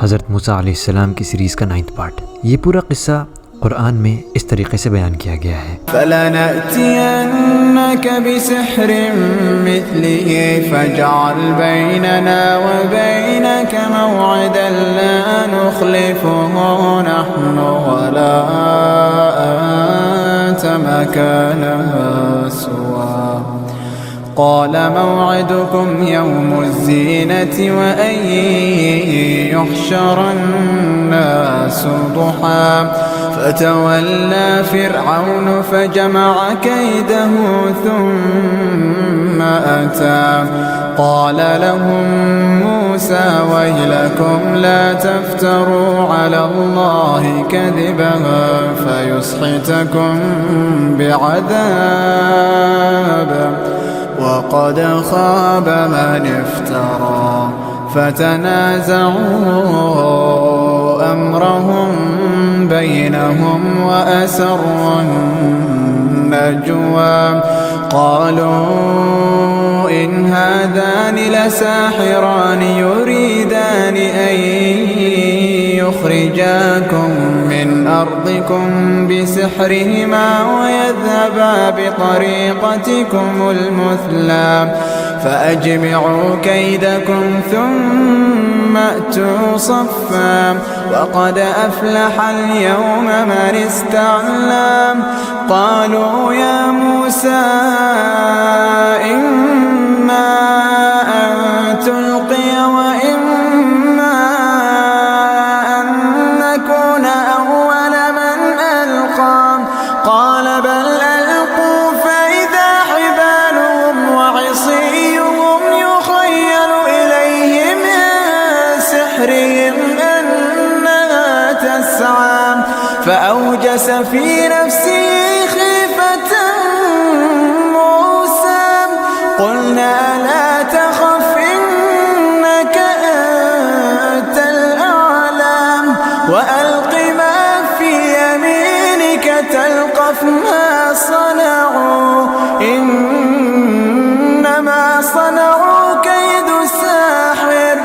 हज़रत मूसा अलैहिस्सलाम की सीरीज़ का 9th पार्ट। ये पूरा किस्सा कुरान में इस तरीके से बयान किया गया है। फलनअतियन्नक बिसिहरिन मिस्लिही फजअल बैनना व बैनक मौइदन ला नुखलिफुहु नहनु वला अंत मकानहा सुवा قال موعدكم يوم الزينة وأن يحشر الناس ضحى فتولى فرعون فجمع كيده ثم أتى قال لهم موسى ويلكم لا تفتروا على الله كذبا فيسحتكم بعذاب وقد خاب من افترى فتنازعوا أمرهم بينهم وأسروا النجوى قالوا إن هذان لساحران يريدان أن يخرجاكم من أرضكم بسحرهما ويذهبا بطريقتكم المثلى فأجمعوا كيدكم ثم أتوا صفا وقد أفلح اليوم من استعلى قالوا يا موسى إما أن تلقي وإما أن نكون أول من ألقى قال بل ألقوا فإذا حبالهم وعصيهم يخيل إليه من سحرهم أنها تسعى فأوجس في نفسه خيفة موسى قلنا لا تخف إنك أنت الأعلى وألق ما في يمينك تلقف ما صنعوا إنما صنعوا كيد ساحر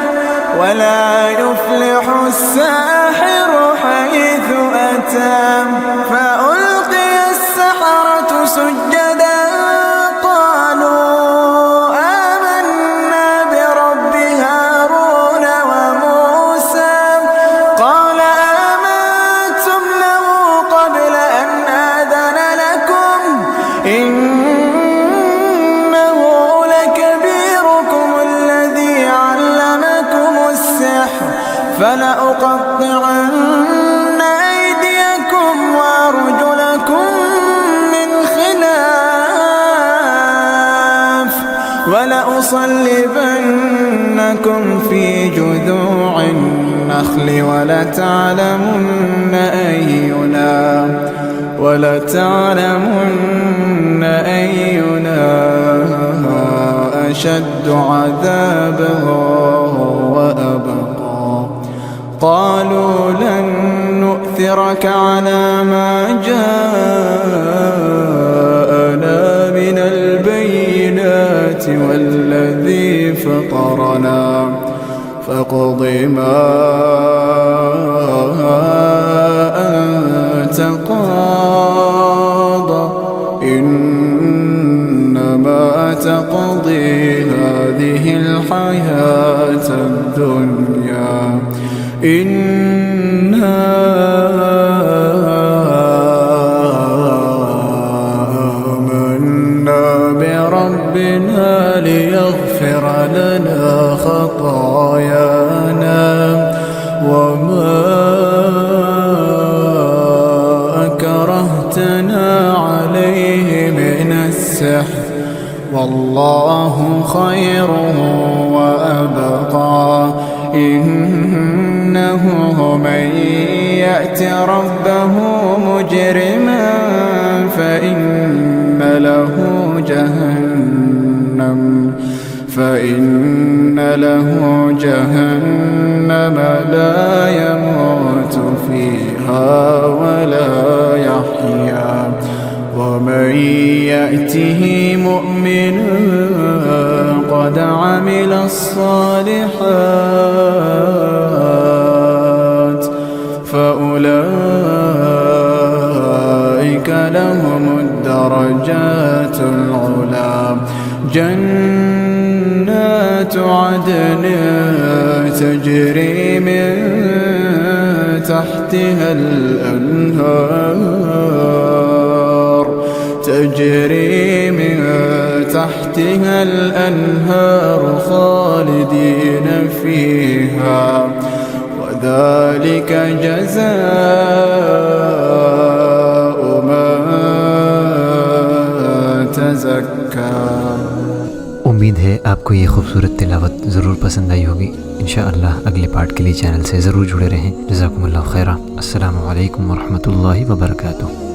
ولا يفلح الساحر حيث أتى فألقي السحرة سجدا قالوا آمنا برب هارون وموسى قال آمنتم له قبل أن آذن لكم إنه لكبيركم الذي علمكم السحر فلأقطعن أيديكم وأرجلكم من خلاف ولأصلبنكم في جذوع النخل ولتعلمن أينا أشد عذابا وأبقى قالوا لن نؤثرك على ما جاءنا من البينات والذي فطرنا فاقض ما أنت قاض إنما تقضي هذه الحياة الدنيا إنا آمنا بربنا ليغفر لنا خطايانا وما أكرهتنا عليه من السحر والله خير وأبقى إنه من يأت ربه مجرما فإن له جهنم لا يموت فيها ولا يحيا ومن يأته مؤمنا قد عمل الصالحات الدرجات العلا. جنات عدن تجري من تحتها الأنهار، تجري من تحتها الأنهار خالدين فيها، وذلك جزاء من تزكى. उम्मीद है आपको ये खूबसूरत तिलावत ज़रूर पसंद आई होगी। इंशाअल्लाह अगले पार्ट के लिए चैनल से ज़रूर जुड़े रहें। जज़ाकुमुल्लाह खैरा। अस्सलामु अलैकुम वरहमतुल्लाहि वबरकातुहू।